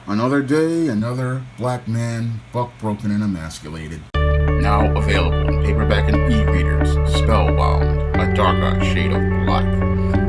Another day, another black man, buck broken and emasculated. Now available in paperback and e-readers, Spellbound, A Darker Shade of Black.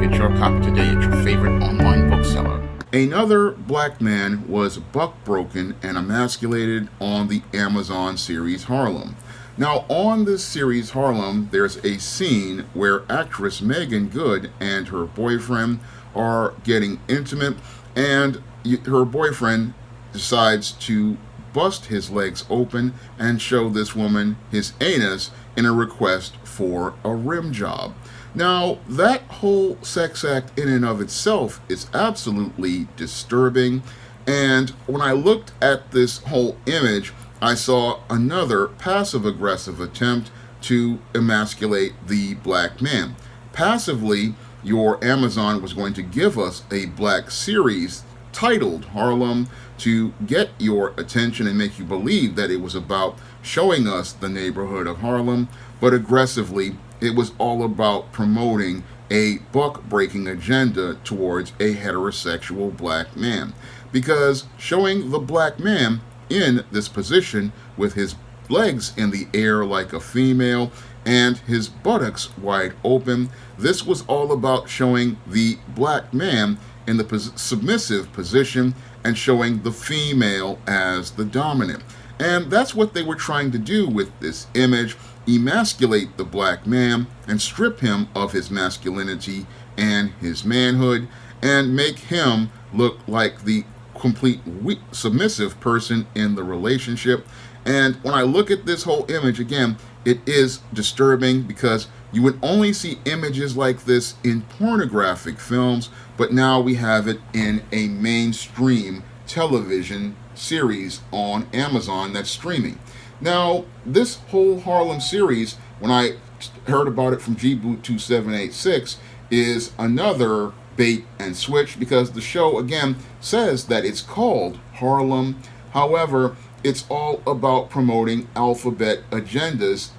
Get your copy today at your favorite online bookseller. Another black man was buck broken and emasculated on the Amazon series Harlem. Now, on this series Harlem, there's a scene where actress Megan Good and her boyfriend are getting intimate, and her boyfriend decides to bust his legs open and show this woman his anus in a request for a rim job. Now, that whole sex act in and of itself is absolutely disturbing, and when I looked at this whole image, I saw another passive aggressive attempt to emasculate the black man. Passively, your Amazon was going to give us a black series titled Harlem to get your attention and make you believe that it was about showing us the neighborhood of Harlem, but aggressively it was all about promoting a buck breaking agenda towards a heterosexual black man. Because showing the black man in this position with his legs in the air like a female and his buttocks wide open, this was all about showing the black man in the submissive position and showing the female as the dominant. And that's what they were trying to do with this image: emasculate the black man and strip him of his masculinity and his manhood and make him look like the complete weak, submissive person in the relationship. And when I look at this whole image again, it is disturbing because you would only see images like this in pornographic films, but now we have it in a mainstream television series on Amazon that's streaming. Now, this whole Harlem series, when I heard about it from GBoot2786, is another bait and switch because the show again says that it's called Harlem. However, it's all about promoting alphabet agendas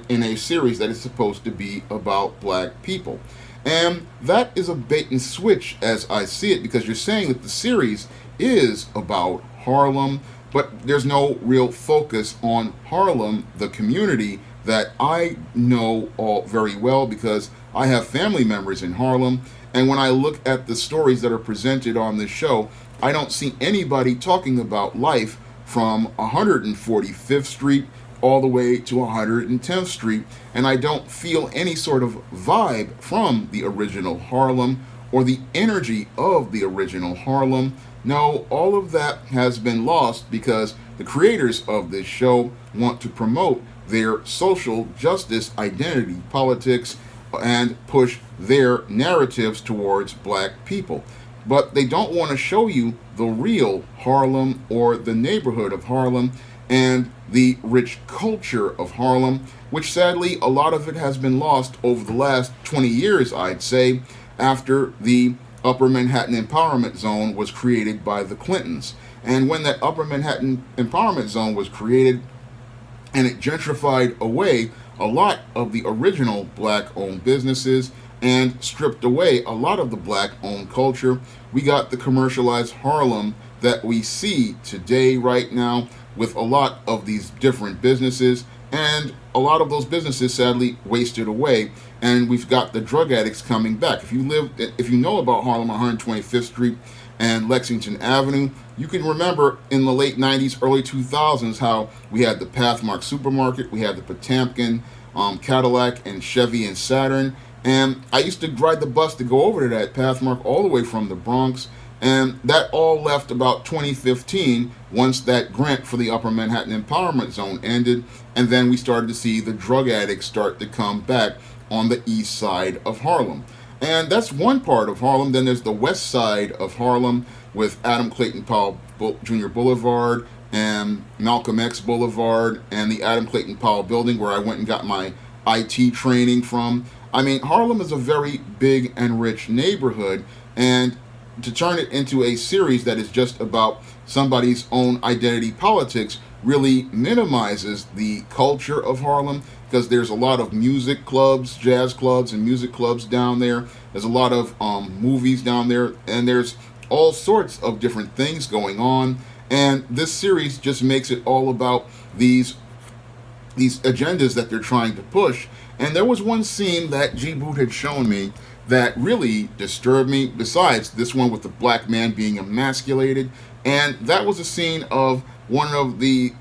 in a series that is supposed to be about black people. And that is a bait and switch as I see it, because you're saying that the series is about Harlem, but there's no real focus on Harlem, the community that I know all very well because I have family members in Harlem. And when I look at the stories that are presented on this show, I don't see anybody talking about life from 145th Street all the way to 110th Street, and I don't feel any sort of vibe from the original Harlem or the energy of the original Harlem. No, all of that has been lost because the creators of this show want to promote their social justice identity politics and push their narratives towards black people. But they don't want to show you the real Harlem or the neighborhood of Harlem and the rich culture of Harlem, which sadly a lot of it has been lost over the last 20 years, I'd say, after the Upper Manhattan Empowerment Zone was created by the Clintons. And when that Upper Manhattan Empowerment Zone was created and it gentrified away a lot of the original black-owned businesses and stripped away a lot of the black-owned culture, we got the commercialized Harlem that we see today right now with a lot of these different businesses, and a lot of those businesses sadly wasted away, and we've got the drug addicts coming back. If you know about Harlem 125th Street and Lexington Avenue, you can remember in the late 90s, early 2000s how we had the Pathmark Supermarket, we had the Potamkin, Cadillac and Chevy and Saturn, and I used to ride the bus to go over to that Pathmark all the way from the Bronx. And that all left about 2015 once that grant for the Upper Manhattan Empowerment Zone ended, and then we started to see the drug addicts start to come back on the east side of Harlem. And that's one part of Harlem. Then there's the west side of Harlem with Adam Clayton Powell Jr. Boulevard and Malcolm X Boulevard and the Adam Clayton Powell building where I went and got my IT training from. I mean, Harlem is a very big and rich neighborhood, and to turn it into a series that is just about somebody's own identity politics really minimizes the culture of Harlem, because there's a lot of music clubs, jazz clubs and music clubs down there. There's a lot of movies down there, and there's all sorts of different things going on. And this series just makes it all about these agendas that they're trying to push. And there was one scene that G Boot had shown me that really disturbed me, besides this one with the black man being emasculated. And that was a scene of one of the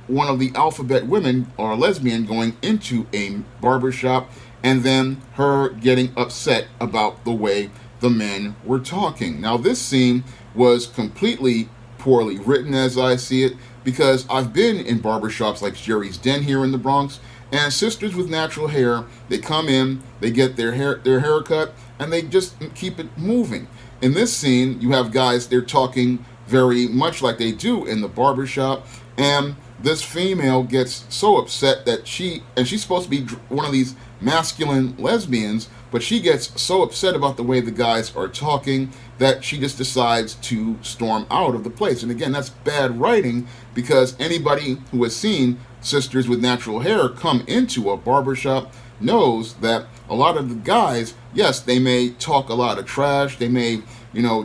alphabet women, or a lesbian, going into a barbershop, and then her getting upset about the way the men were talking. Now this scene was completely poorly written, as I see it, because I've been in barbershops like Jerry's Den here in the Bronx, and sisters with natural hair, they come in, they get their hair cut, and they just keep it moving. In this scene, you have guys, they're talking very much like they do in the barbershop, and this female gets so upset that she's supposed to be one of these masculine lesbians, but she gets so upset about the way the guys are talking that she just decides to storm out of the place. And again, that's bad writing, because anybody who has seen sisters with natural hair come into a barbershop knows that a lot of the guys, yes, they may talk a lot of trash, they may,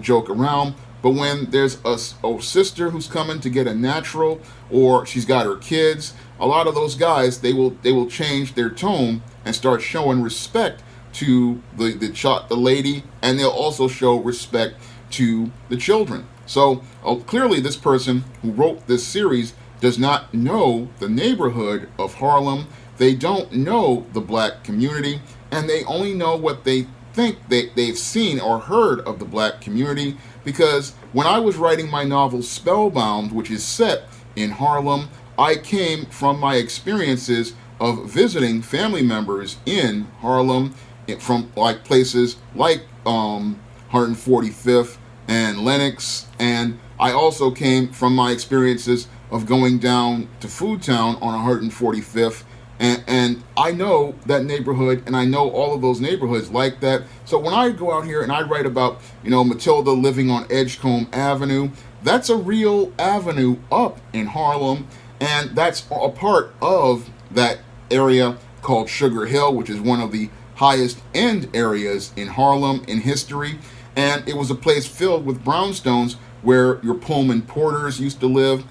joke around, but when there's a sister who's coming to get a natural, or she's got her kids, a lot of those guys, they will change their tone and start showing respect to the lady, and they'll also show respect to the children. So clearly this person who wrote this series does not know the neighborhood of Harlem. They don't know the black community, and they only know what they think they've seen or heard of the black community. Because when I was writing my novel Spellbound, which is set in Harlem, I came from my experiences of visiting family members in Harlem, from like places like 145th and Lenox, and I also came from my experiences of going down to Food Town on 145th, and I know that neighborhood, and I know all of those neighborhoods like that. So when I go out here and I write about, Matilda living on Edgecombe Avenue, that's a real avenue up in Harlem, and that's a part of that area called Sugar Hill, which is one of the highest end areas in Harlem in history. And it was a place filled with brownstones where your Pullman porters used to live,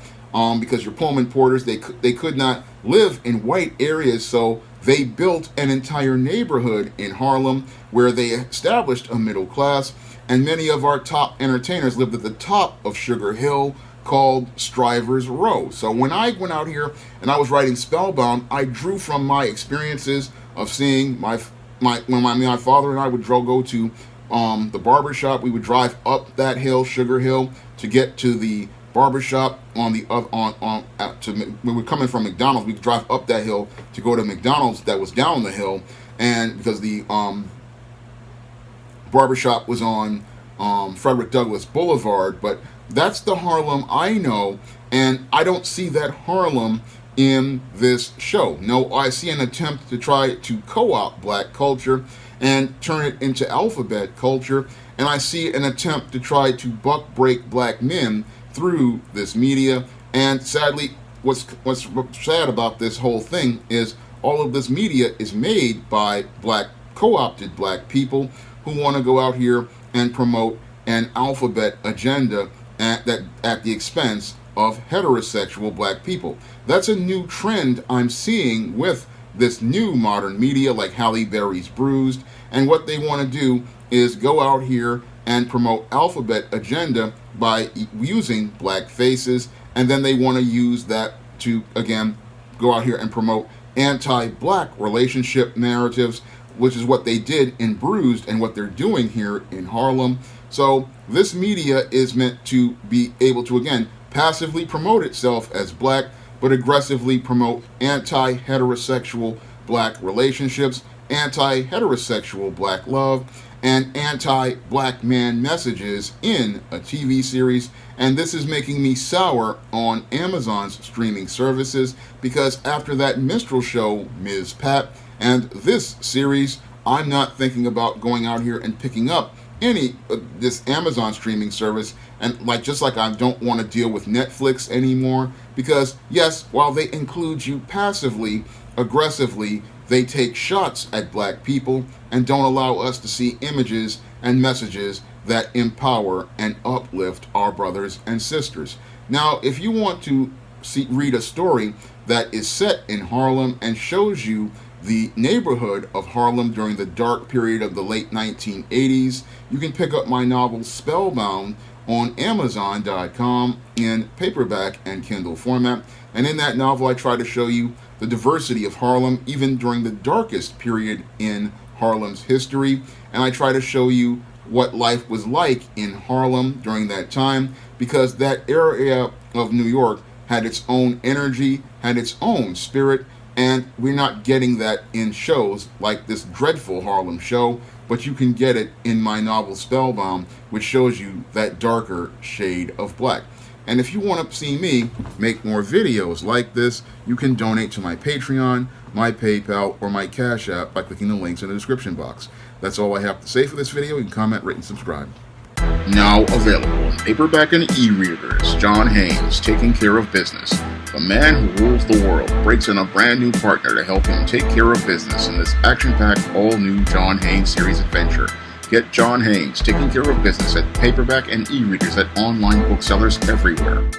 because your Pullman porters, they could not live in white areas, so they built an entire neighborhood in Harlem where they established a middle class. And many of our top entertainers lived at the top of Sugar Hill, called Strivers Row. So when I went out here and I was writing Spellbound, I drew from my experiences of seeing when my father and I would go to the barbershop. We would drive up that hill, Sugar Hill, to get to the barbershop when we were coming from McDonald's. We could drive up that hill to go to McDonald's that was down the hill, and because the barbershop was on Frederick Douglass Boulevard. But that's the Harlem I know, and I don't see that Harlem in this show. No, I see an attempt to try to co-opt black culture and turn it into alphabet culture, and I see an attempt to try to buck break black men through this media. And sadly, what's sad about this whole thing is all of this media is made by co-opted black people who want to go out here and promote an alphabet agenda at the expense of heterosexual black people. That's a new trend I'm seeing with this new modern media like Halle Berry's Bruised, and what they want to do is go out here and promote alphabet agenda by using black faces, and then they want to use that to, again, go out here and promote anti-black relationship narratives, which is what they did in Bruised and what they're doing here in Harlem. So this media is meant to be able to, again, passively promote itself as black, but aggressively promote anti-heterosexual black relationships, anti-heterosexual black love, and anti-black man messages in a TV series. And this is making me sour on Amazon's streaming services, because after that minstrel show, Ms. Pat, and this series, I'm not thinking about going out here and picking up this Amazon streaming service, and just like I don't want to deal with Netflix anymore, because yes, while they include you passively, aggressively, they take shots at black people and don't allow us to see images and messages that empower and uplift our brothers and sisters. Now, if you want to read a story that is set in Harlem and shows you the neighborhood of Harlem during the dark period of the late 1980s, you can pick up my novel Spellbound on Amazon.com in paperback and Kindle format. And in that novel, I try to show you the diversity of Harlem, even during the darkest period in Harlem's history. And I try to show you what life was like in Harlem during that time, because that area of New York had its own energy, had its own spirit, and we're not getting that in shows like this dreadful Harlem show, but you can get it in my novel Spellbound, which shows you that darker shade of black. And if you want to see me make more videos like this, you can donate to my Patreon, my PayPal, or my Cash App by clicking the links in the description box. That's all I have to say for this video. You can comment, rate, and subscribe. Now available in paperback and e-readers, John Haynes, Taking Care of Business. The man who rules the world breaks in a brand new partner to help him take care of business in this action-packed, all-new John Haynes series adventure. Get John Haynes, Taking Care of Business at paperback and e-readers at online booksellers everywhere.